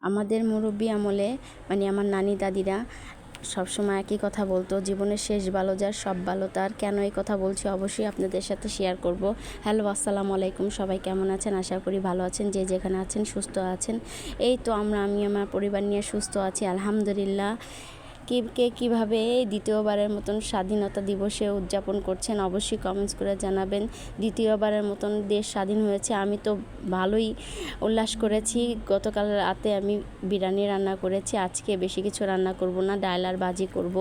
আমাদের মুরব্বী আমলে আমার নানি দাদিরা সবসময় একই কথা বলতো, জীবনের শেষ ভালো যার সব ভালো তার। কেন এই কথা বলছি অবশ্যই আপনাদের সাথে শেয়ার করব। হ্যালো, আসসালামু আলাইকুম। সবাই কেমন আছেন? আশা করি ভালো আছেন, যে যেখানে আছেন সুস্থ আছেন। এই তো আমি আমার পরিবার নিয়ে সুস্থ আছি আলহামদুলিল্লাহ। কে কীভাবে দ্বিতীয়বারের মতন স্বাধীনতা দিবসে উদযাপন করছেন অবশ্যই কমেন্টস করে জানাবেন। দ্বিতীয়বারের মতন দেশ স্বাধীন হয়েছে, আমি তো ভালোই উল্লাস করেছি। গতকাল রাতে আমি বিরিয়ানি রান্না করেছি, আজকে বেশি কিছু রান্না করব না, ডাল আর ভাজি করব।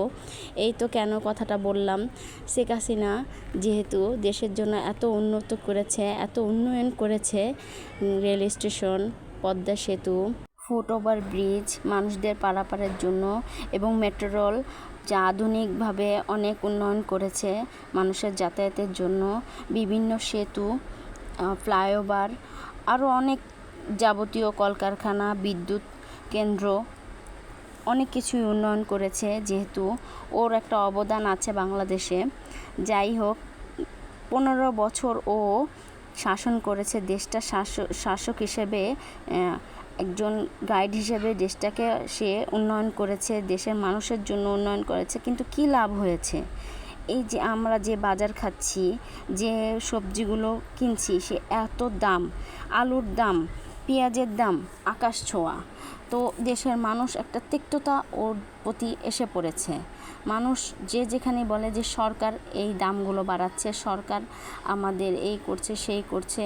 এই তো কেন কথাটা বললাম, শেখ হাসিনা যেহেতু দেশের জন্য এত উন্নত করেছে, এত উন্নয়ন করেছে, রেল স্টেশন, পদ্মা সেতু, ফুটওভার ব্রিজ মানুষদের পারাপারের জন্য, এবং মেট্রো রেল যা আধুনিকভাবে অনেক উন্নয়ন করেছে মানুষের যাতায়াতের জন্য, বিভিন্ন সেতু, ফ্লাইওভার, আরও অনেক যাবতীয় কলকারখানা, বিদ্যুৎ কেন্দ্র, অনেক কিছুই উন্নয়ন করেছে। যেহেতু ওর একটা অবদান আছে বাংলাদেশে। যাই হোক, 15 বছর ও শাসন করেছে দেশটা, শাসক হিসেবে, একজন গাইড হিসেবে দেশটাকে সে উন্নয়ন করেছে, দেশের মানুষের জন্য উন্নয়ন করেছে। কিন্তু কী লাভ হয়েছে? এই যে আমরা যে বাজার খাচ্ছি, যে সবজিগুলো কিনছি, সে এত দাম, আলুর দাম, পেঁয়াজের দাম আকাশ ছোঁয়া। তো দেশের মানুষ একটা তিক্ততা ওর প্রতি এসে পড়েছে। মানুষ যে যেখানে বলে যে সরকার এই দামগুলো বাড়াচ্ছে, সরকার আমাদের এই করছে সেই করছে,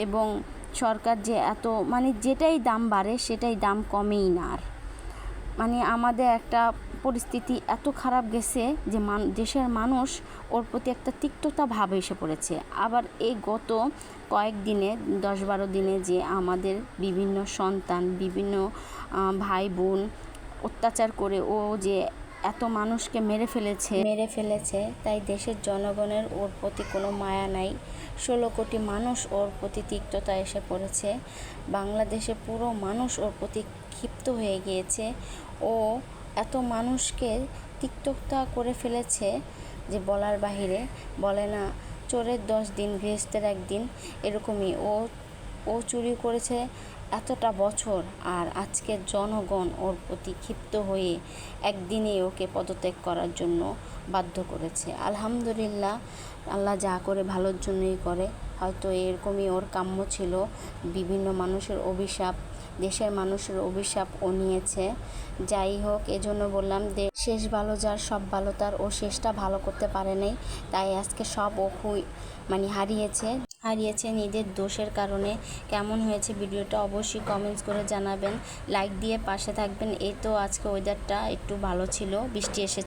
এবং সরকার যে এত যেটাই দাম বাড়ে সেটাই দাম কমেই না। আর আমাদের একটা পরিস্থিতি এত খারাপ গেছে যে দেশের মানুষ ওর প্রতি একটা তিক্ততা ভাব এসে পড়েছে। আবার এই গত কয়েকদিনে 10-12 দিনে যে আমাদের বিভিন্ন সন্তান, বিভিন্ন ভাই বোন অত্যাচার করে ও যে এত মানুষকে মেরে ফেলেছে, তাই দেশের জনগণের ওর প্রতি কোনো মায়া নাই। 16 কোটি মানুষ ওর প্রতি তিক্ততা এসে পড়েছে। বাংলাদেশে পুরো মানুষ ওর প্রতি ক্ষিপ্ত হয়ে গিয়েছে। ও এত মানুষকে তিক্ততা করে ফেলেছে যে বলার বাহিরে। বলে না, চোরের 10 দিন গৃহস্থের 1 দিন, এরকমই ও চুরি করেছে এতটা বছর, আর আজকে জনগণ ওর প্রতি ক্ষিপ্ত হয়ে একদিনে ওকে পদত্যাগ করার জন্য বাধ্য করেছে। আলহামদুলিল্লাহ, আল্লাহ যা করে ভালোর জন্যই করে। হয়তো এরকমই ওর কাম্য ছিল। বিভিন্ন মানুষের অভিশাপ, দেশের মানুষের অভিশাপ ও নিয়েছে। যাই হোক, এজন্য বললাম, শেষ ভালো যার সব ভালো তার। ও শেষটা ভালো করতে পারে নাই, তাই আজকে সব ও হারিয়েছে নিজের দোষের কারণে। কেমন হয়েছে ভিডিওটা অবশ্যই কমেন্টস করে জানাবেন, লাইক দিয়ে পাশে থাকবেন। এই তো আজকে ওয়েদারটা একটু ভালো ছিল, বৃষ্টি এসেছে।